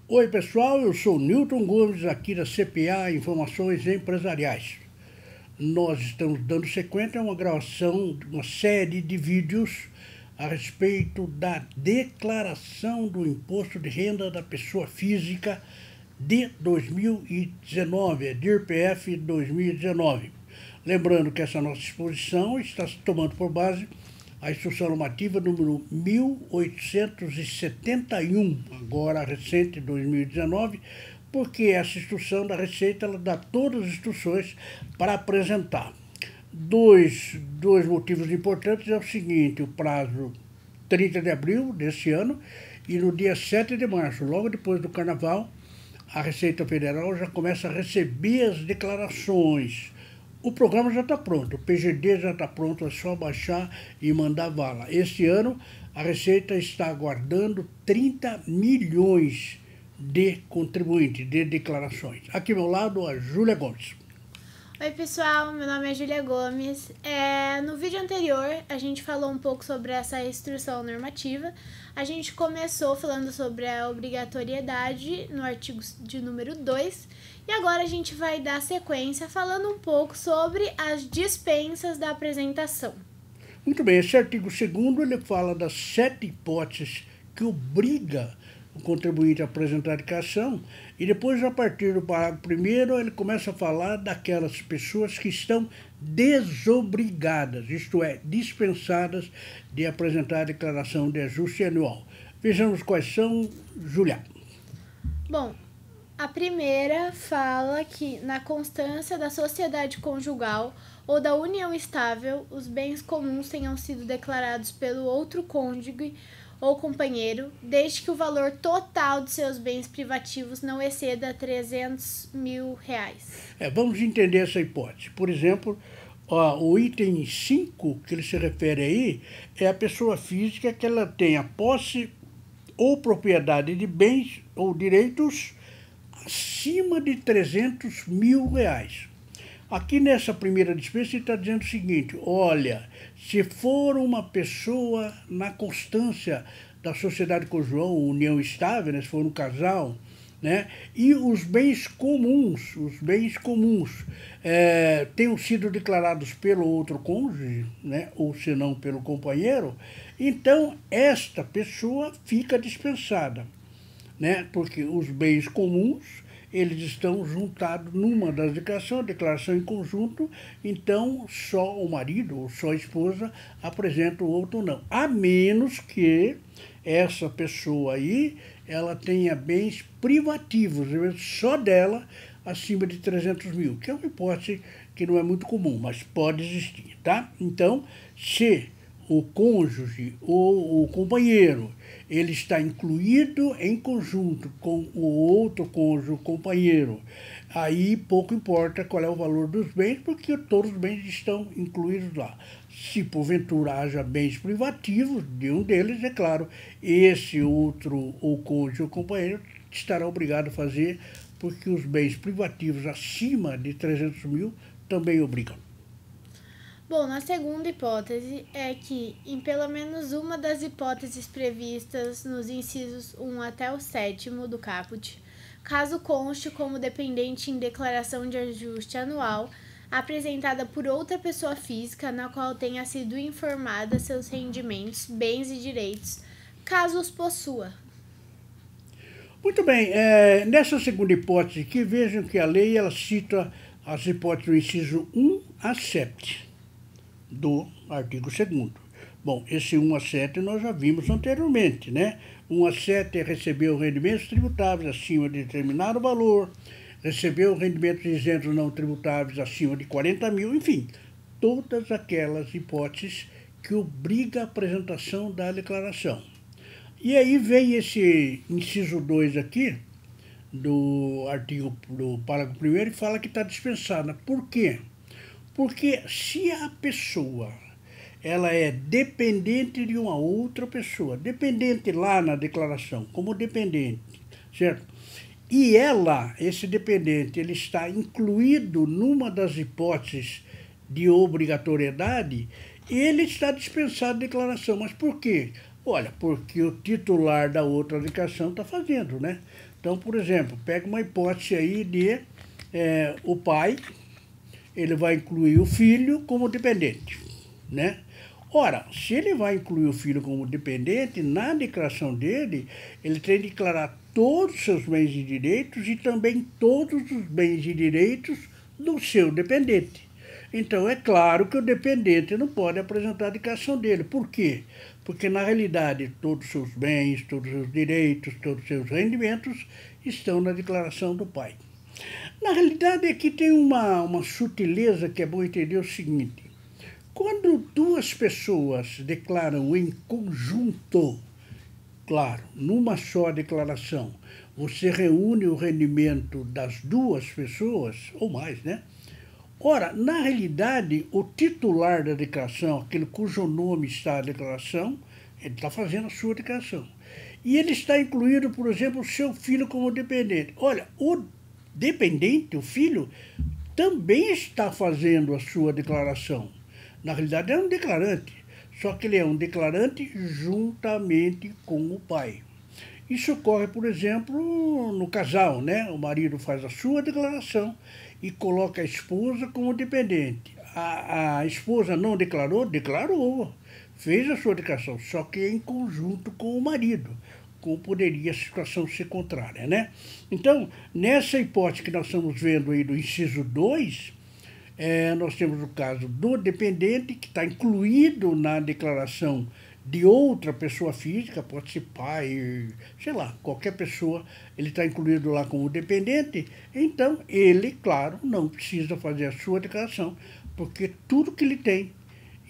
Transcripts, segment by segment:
Oi pessoal, eu sou Newton Gomes aqui da CPA Informações Empresariais. Nós estamos dando sequência a uma gravação de uma série de vídeos a respeito da declaração do Imposto de Renda da Pessoa Física de 2019, a DIRPF 2019. Lembrando que essa nossa exposição está tomando por base a Instrução Normativa número 1871, agora recente, 2019, porque essa instrução da Receita ela dá todas as instruções para apresentar. Dois motivos importantes é o seguinte: o prazo 30 de abril desse ano e no dia 7 de março, logo depois do Carnaval, a Receita Federal já começa a receber as declarações. O programa já está pronto, o PGD já está pronto, é só baixar e mandar bala. Este ano, a Receita está aguardando 30 milhões de contribuintes, de declarações. Aqui ao meu lado, a Júlia Gomes. Oi pessoal, meu nome é Júlia Gomes. No vídeo anterior a gente falou um pouco sobre essa instrução normativa. A gente começou falando sobre a obrigatoriedade no artigo de número 2 e agora a gente vai dar sequência falando um pouco sobre as dispensas da apresentação. Muito bem, esse artigo 2º ele fala das 7 hipóteses que obriga o contribuinte a apresentar a declaração, e depois, a partir do parágrafo 1º, ele começa a falar daquelas pessoas que estão desobrigadas, isto é, dispensadas de apresentar a declaração de ajuste anual. Vejamos quais são, Júlia. Bom, a primeira fala que, na constância da sociedade conjugal ou da união estável, os bens comuns tenham sido declarados pelo outro cônjuge ou companheiro, desde que o valor total de seus bens privativos não exceda R$300 mil. Vamos entender essa hipótese. Por exemplo, o item 5 que ele se refere aí é a pessoa física que ela tenha posse ou propriedade de bens ou direitos acima de R$300 mil. Aqui nessa primeira dispensa ele está dizendo o seguinte: olha, se for uma pessoa na constância da sociedade conjugal, união estável, né, se for um casal, né, e os bens comuns tenham sido declarados pelo outro cônjuge, né, ou se não pelo companheiro, então esta pessoa fica dispensada, né, porque os bens comuns eles estão juntados numa das declarações, declaração em conjunto, então só o marido ou só a esposa apresenta o outro não. A menos que essa pessoa aí, ela tenha bens privativos, só dela, acima de R$300 mil, que é uma hipótese que não é muito comum, mas pode existir, tá? Então, se o cônjuge ou o companheiro ele está incluído em conjunto com o outro cônjuge, o companheiro, aí pouco importa qual é o valor dos bens, porque todos os bens estão incluídos lá. Se porventura haja bens privativos de um deles, é claro, esse outro, ou cônjuge ou companheiro, estará obrigado a fazer, porque os bens privativos acima de R$300 mil também obrigam. Bom, na segunda hipótese é que, em pelo menos uma das hipóteses previstas nos incisos 1 até o 7º do caput, caso conste como dependente em declaração de ajuste anual, apresentada por outra pessoa física na qual tenha sido informada seus rendimentos, bens e direitos, caso os possua. Muito bem, nessa segunda hipótese aqui, vejam que a lei ela cita as hipóteses do inciso 1 a 7. Do artigo 2º. Bom, esse 1 a 7 nós já vimos anteriormente, né? 1 a 7 é receber rendimentos tributáveis acima de determinado valor, recebeu rendimentos isentos não tributáveis acima de 40 mil, enfim, todas aquelas hipóteses que obrigam a apresentação da declaração. E aí vem esse inciso 2 aqui, do artigo, do parágrafo 1º, e fala que está dispensada. Por quê? Porque se a pessoa ela é dependente de uma outra pessoa, dependente lá na declaração, como dependente, certo? E esse dependente, ele está incluído numa das hipóteses de obrigatoriedade, ele está dispensado de declaração. Mas por quê? Olha, porque o titular da outra dedicação está fazendo, né? Então, por exemplo, pega uma hipótese aí de o pai, ele vai incluir o filho como dependente, né? Ora, se ele vai incluir o filho como dependente, na declaração dele, ele tem que declarar todos os seus bens e direitos e também todos os bens e direitos do seu dependente. Então, é claro que o dependente não pode apresentar a declaração dele. Por quê? Porque, na realidade, todos os seus bens, todos os seus direitos, todos os seus rendimentos estão na declaração do pai. Na realidade, aqui tem uma sutileza que é bom entender o seguinte. Quando duas pessoas declaram em conjunto, claro, numa só declaração, você reúne o rendimento das duas pessoas, ou mais, né? Ora, na realidade, o titular da declaração, aquele cujo nome está na declaração, ele está fazendo a sua declaração. E ele está incluído, por exemplo, o seu filho como dependente. Olha, o dependente, o filho, também está fazendo a sua declaração. Na realidade, é um declarante, só que ele é um declarante juntamente com o pai. Isso ocorre, por exemplo, no casal, né? O marido faz a sua declaração e coloca a esposa como dependente. A esposa não declarou? Declarou. Fez a sua declaração, só que em conjunto com o marido. Como poderia a situação ser contrária, né? Então, nessa hipótese que nós estamos vendo aí do inciso 2, nós temos o caso do dependente, que está incluído na declaração de outra pessoa física, pode ser pai, sei lá, qualquer pessoa, ele está incluído lá como dependente, então ele, claro, não precisa fazer a sua declaração, porque tudo que ele tem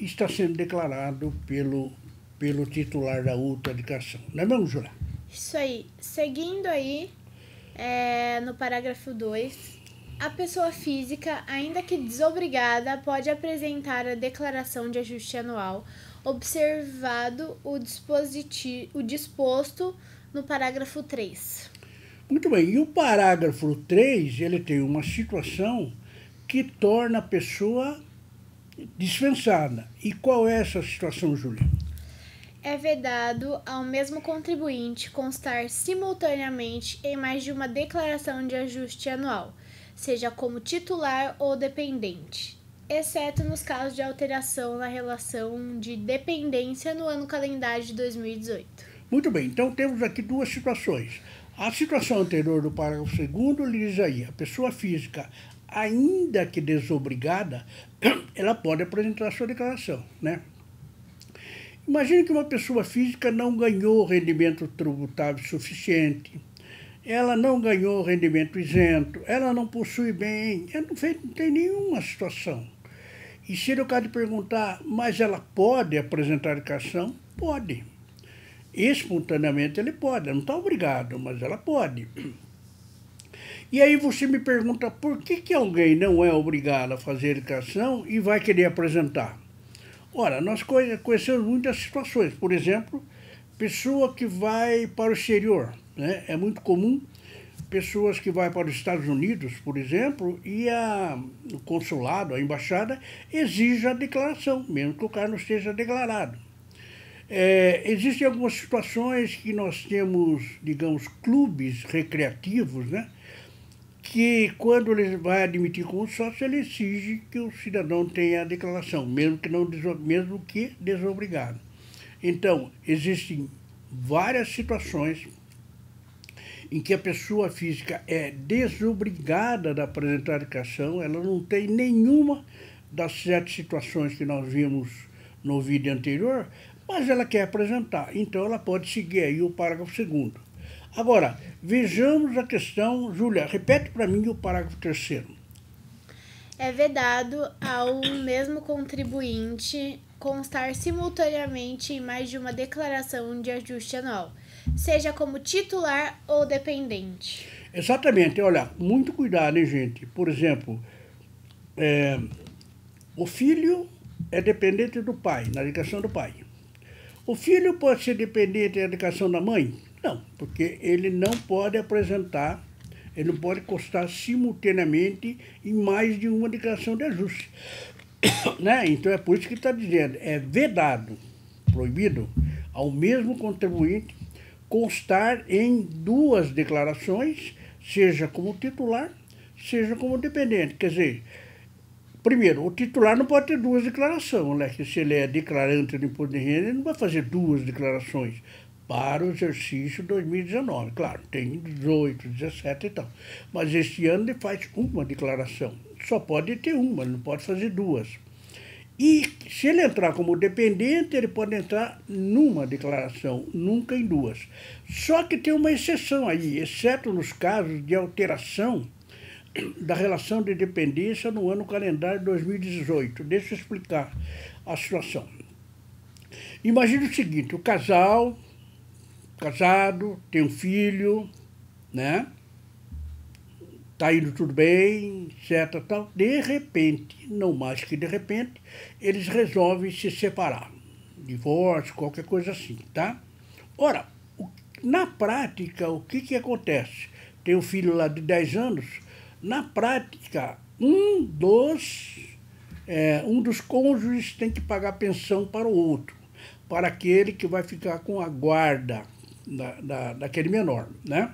está sendo declarado pelo titular da outra declaração. Não é mesmo, Júlia? Isso aí. Seguindo aí, no parágrafo 2, a pessoa física, ainda que desobrigada, pode apresentar a declaração de ajuste anual, observado o disposto no parágrafo 3. Muito bem, e o parágrafo 3, ele tem uma situação que torna a pessoa dispensada. E qual é essa situação, Júlia? É vedado ao mesmo contribuinte constar simultaneamente em mais de uma declaração de ajuste anual, seja como titular ou dependente, exceto nos casos de alteração na relação de dependência no ano calendário de 2018. Muito bem, então temos aqui duas situações. A situação anterior do parágrafo 2º, ele diz aí, a pessoa física, ainda que desobrigada, ela pode apresentar a sua declaração, né? Imagine que uma pessoa física não ganhou rendimento tributável suficiente, ela não ganhou rendimento isento, ela não possui bem, ela não tem nenhuma situação. E se o cara perguntar, mas ela pode apresentar a declaração? Pode. Espontaneamente ele pode, não está obrigado, mas ela pode. E aí você me pergunta, por que alguém não é obrigado a fazer a declaração e vai querer apresentar? Ora, nós conhecemos muitas situações. Por exemplo, pessoa que vai para o exterior, né? É muito comum pessoas que vão para os Estados Unidos, por exemplo, e o consulado, a embaixada, exige a declaração, mesmo que o cara não esteja declarado. Existem algumas situações que nós temos, digamos, clubes recreativos, né? Que quando ele vai admitir como sócio, ele exige que o cidadão tenha a declaração, mesmo que desobrigado. Então, existem várias situações em que a pessoa física é desobrigada de apresentar a declaração, ela não tem nenhuma das 7 situações que nós vimos no vídeo anterior, mas ela quer apresentar, então ela pode seguir aí o parágrafo 2º. Agora, vejamos a questão, Júlia, repete para mim o parágrafo 3º. É vedado ao mesmo contribuinte constar simultaneamente em mais de uma declaração de ajuste anual, seja como titular ou dependente. Exatamente, olha, muito cuidado, hein, gente? Por exemplo, o filho é dependente do pai, na declaração do pai. O filho pode ser dependente da declaração da mãe? Não, porque ele não pode apresentar, ele não pode constar simultaneamente em mais de uma declaração de ajuste. Né? Então é por isso que está dizendo, é vedado, proibido, ao mesmo contribuinte constar em 2 declarações, seja como titular, seja como dependente. Quer dizer, primeiro, o titular não pode ter 2 declarações, né? Que se ele é declarante do imposto de renda, ele não vai fazer 2 declarações para o exercício 2019. Claro, tem 18, 17 e tal. Mas este ano ele faz uma declaração. Só pode ter uma, ele não pode fazer 2. E se ele entrar como dependente, ele pode entrar numa declaração, nunca em 2. Só que tem uma exceção aí, exceto nos casos de alteração da relação de dependência no ano calendário 2018. Deixa eu explicar a situação. Imagine o seguinte, o casado, tem um filho, né? Tá indo tudo bem, etc, tal. De repente, não mais que de repente, eles resolvem se separar. Divórcio, qualquer coisa assim, tá? Ora, na prática, o que acontece? Tem um filho lá de 10 anos, na prática, um dos cônjuges tem que pagar pensão para o outro, para aquele que vai ficar com a guarda daquele menor, né?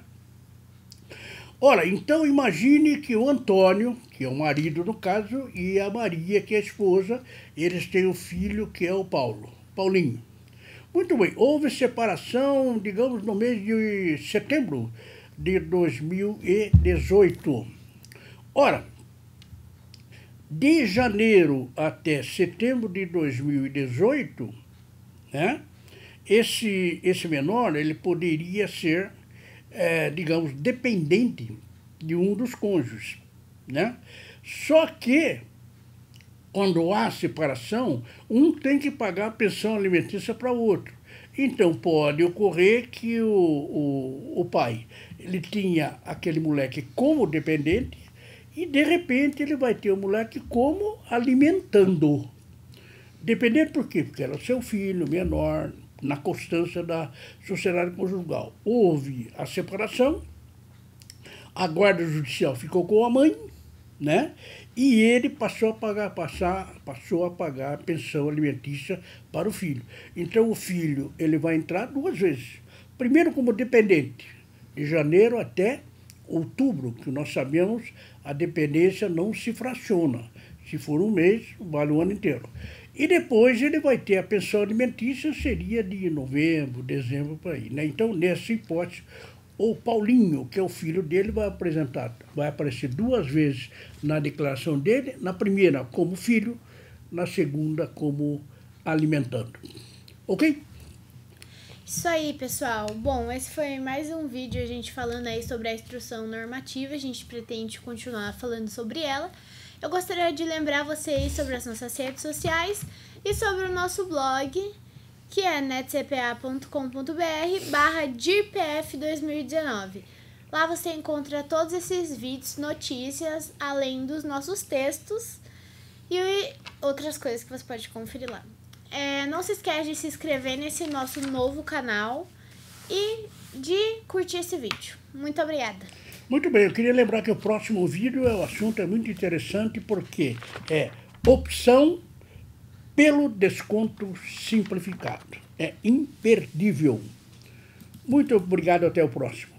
Ora, então imagine que o Antônio, que é o marido no caso, e a Maria, que é a esposa, eles têm um filho que é o Paulinho. Muito bem, houve separação, digamos, no mês de setembro de 2018. Ora, de janeiro até setembro de 2018, né, esse menor ele poderia ser, digamos, dependente de um dos cônjuges, né? Só que, quando há separação, um tem que pagar a pensão alimentícia para o outro. Então, pode ocorrer que o pai ele tinha aquele moleque como dependente e, de repente, ele vai ter o moleque como alimentando. Dependente por quê? Porque era seu filho menor, na constância da sociedade conjugal. Houve a separação, a guarda judicial ficou com a mãe, né? E ele passou a pagar a pensão alimentícia para o filho. Então o filho ele vai entrar 2 vezes. Primeiro como dependente, de janeiro até outubro, que nós sabemos a dependência não se fraciona. Se for um mês, vale o ano inteiro. E depois ele vai ter a pensão alimentícia, seria de novembro, dezembro, por aí, né? Então, nessa hipótese, o Paulinho, que é o filho dele, vai aparecer 2 vezes na declaração dele, na primeira como filho, na segunda como alimentando. Ok? Isso aí, pessoal. Bom, esse foi mais um vídeo a gente falando aí sobre a instrução normativa. A gente pretende continuar falando sobre ela. Eu gostaria de lembrar vocês sobre as nossas redes sociais e sobre o nosso blog, que é netcpa.com.br/dirpf2019. Lá você encontra todos esses vídeos, notícias, além dos nossos textos e outras coisas que você pode conferir lá. Não se esquece de se inscrever nesse nosso novo canal e de curtir esse vídeo. Muito obrigada! Muito bem, eu queria lembrar que o próximo vídeo, o assunto é muito interessante porque é opção pelo desconto simplificado. É imperdível. Muito obrigado, até o próximo.